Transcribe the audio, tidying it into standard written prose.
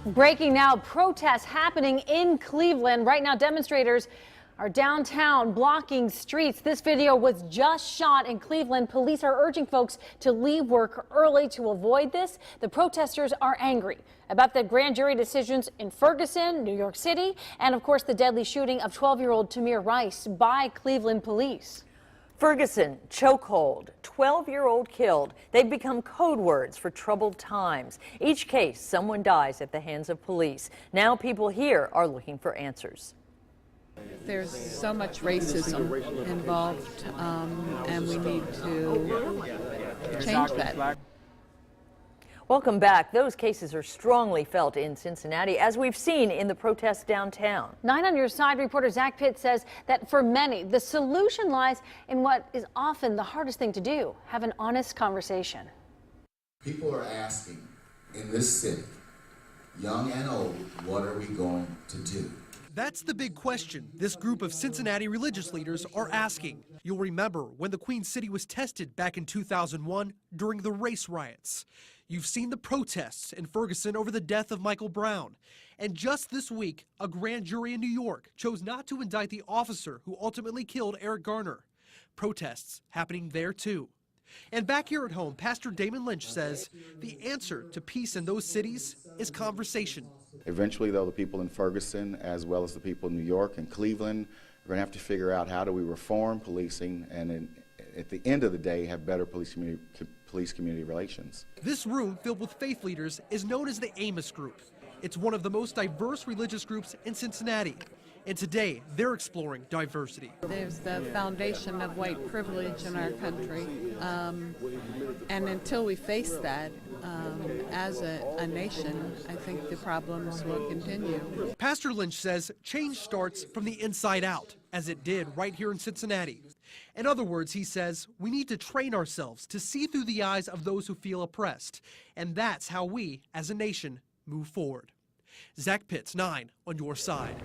Breaking now, protests happening in Cleveland. Right now, demonstrators are downtown blocking streets. This video was just shot in Cleveland. Police are urging folks to leave work early to avoid this. The protesters are angry about the grand jury decisions in Ferguson, New York City, and of course the deadly shooting of 12-year-old Tamir Rice by Cleveland police. Ferguson, chokehold, 12-year-old killed. They've become code words for troubled times. Each case, someone dies at the hands of police. Now people here are looking for answers. There's so much racism involved, and we need to change that. Welcome back. Those cases are strongly felt in Cincinnati, as we've seen in the protests downtown. 9 on Your Side reporter Zach Pitt says that for many, the solution lies in what is often the hardest thing to do: have an honest conversation. People are asking in this city, young and old, what are we going to do? That's the big question this group of Cincinnati religious leaders are asking. You'll remember when the Queen City was tested back in 2001 during the race riots. You've seen the protests in Ferguson over the death of Michael Brown. And just this week, a grand jury in New York chose not to indict the officer who ultimately killed Eric Garner. Protests happening there too. And back here at home, Pastor Damon Lynch says the answer to peace in those cities is conversation. Eventually, though, the people in Ferguson, as well as the people in New York and Cleveland, are going to have to figure out how do we reform policing and, at the end of the day, have better police-community relations. This room filled with faith leaders is known as the Amos Group. It's one of the most diverse religious groups in Cincinnati. And today, they're exploring diversity. There's the foundation of white privilege in our country, and until we face that as a nation, I think the problems will continue. Pastor Lynch says change starts from the inside out, as it did right here in Cincinnati. In other words, he says, we need to train ourselves to see through the eyes of those who feel oppressed. And that's how we, as a nation, move forward. Zach Pitts, 9 on Your Side.